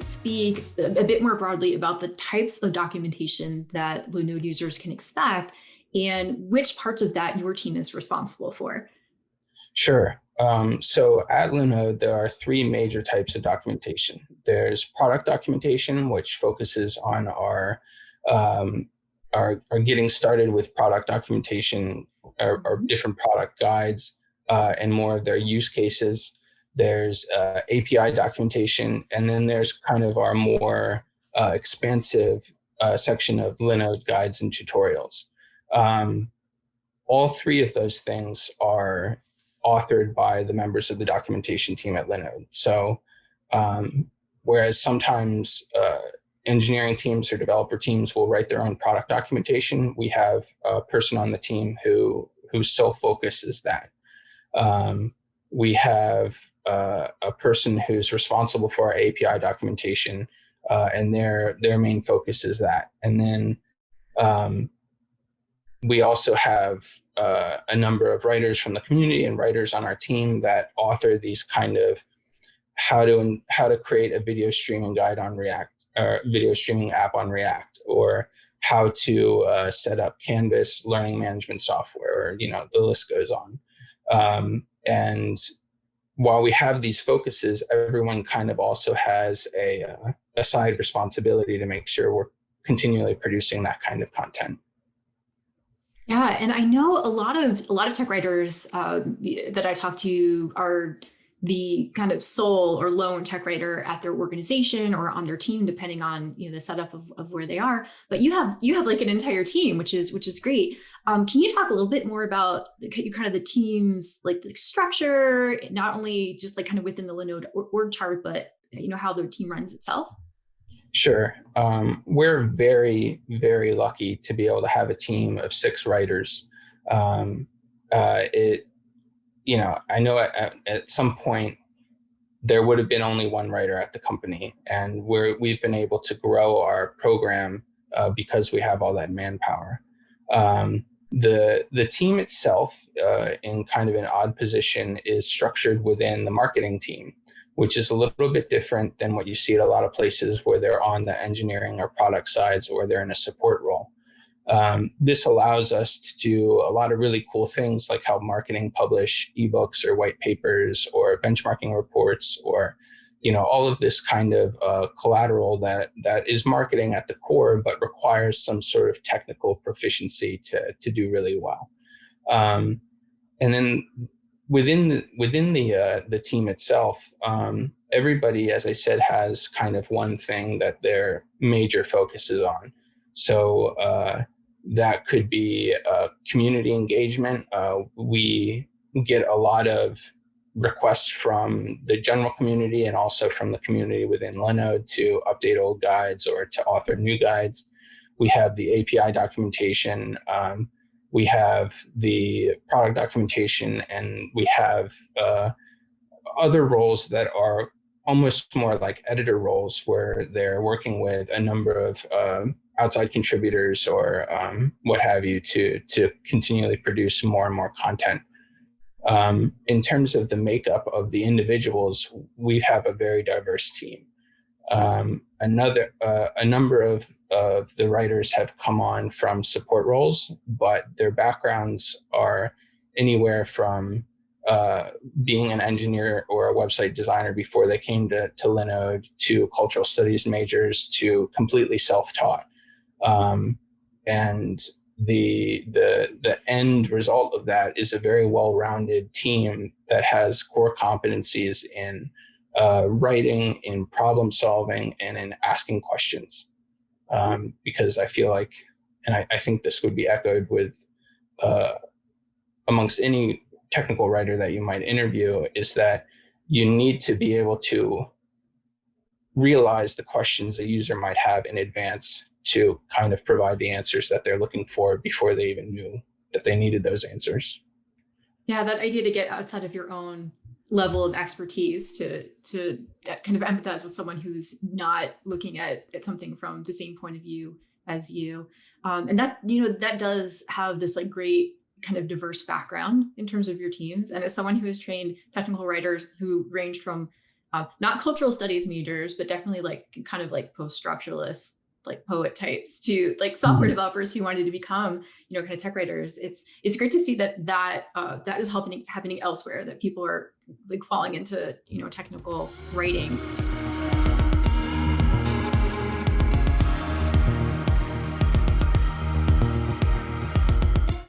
speak a bit more broadly about the types of documentation that Linode users can expect and which parts of that your team is responsible for? Sure. So at Linode, there are three major types of documentation. There's product documentation, which focuses on um, our getting started with product documentation, our different product guides, and more of their use cases. There's API documentation, and then there's kind of our more expansive section of Linode guides and tutorials. All three of those things are authored by the members of the documentation team at Linode. So whereas sometimes engineering teams or developer teams will write their own product documentation, we have a person on the team whose sole focus is that. We have a person who's responsible for our API documentation, and their main focus is that. And then we also have a number of writers from the community and writers on our team that author these kind of how to create a video streaming guide on React, or video streaming app on React, or how to set up Canvas learning management software, or the list goes on. And while we have these focuses, everyone kind of also has a side responsibility to make sure we're continually producing that kind of content. Yeah, and I know a lot of tech writers that I talk to are the kind of sole or lone tech writer at their organization or on their team, depending on the setup of where they are. But you have like an entire team, which is great. Can you talk a little bit more about kind of the team's like the structure, not only just like kind of within the Linode org chart, but how the team runs itself? Sure. We're very, very lucky to be able to have a team of 6 writers. I know at some point there would have been only one writer at the company, and we've been able to grow our program because we have all that manpower. The team itself, in kind of an odd position, is structured within the marketing team, which is a little bit different than what you see at a lot of places where they're on the engineering or product sides, or they're in a support role. This allows us to do a lot of really cool things, like help marketing publish ebooks or white papers or benchmarking reports, or all of this kind of collateral that is marketing at the core, but requires some sort of technical proficiency to do really well. And then within the team itself, everybody, as I said, has kind of one thing that their major focus is on. So that could be community engagement. We get a lot of requests from the general community and also from the community within Linode to update old guides or to author new guides. We have the API documentation. We have the product documentation, and we have other roles that are almost more like editor roles, where they're working with a number of outside contributors or what have you to continually produce more and more content. In terms of the makeup of the individuals, we have a very diverse team. A number of the writers have come on from support roles, but their backgrounds are anywhere from being an engineer or a website designer before they came to Linode, to cultural studies majors, to completely self-taught. And the end result of that is a very well-rounded team that has core competencies in writing, in problem solving, and in asking questions. Because I feel like, and I think this would be echoed with amongst any technical writer that you might interview, is that you need to be able to realize the questions a user might have in advance to kind of provide the answers that they're looking for before they even knew that they needed those answers. Yeah, that idea to get outside of your own level of expertise to kind of empathize with someone who's not looking at something from the same point of view as you. And that, that does have this like great kind of diverse background in terms of your teams. And as someone who has trained technical writers who range from not cultural studies majors, but definitely like kind of like post-structuralist, like poet types to like software developers who wanted to become, kind of tech writers. It's great to see that is happening elsewhere, that people are like falling into, technical writing.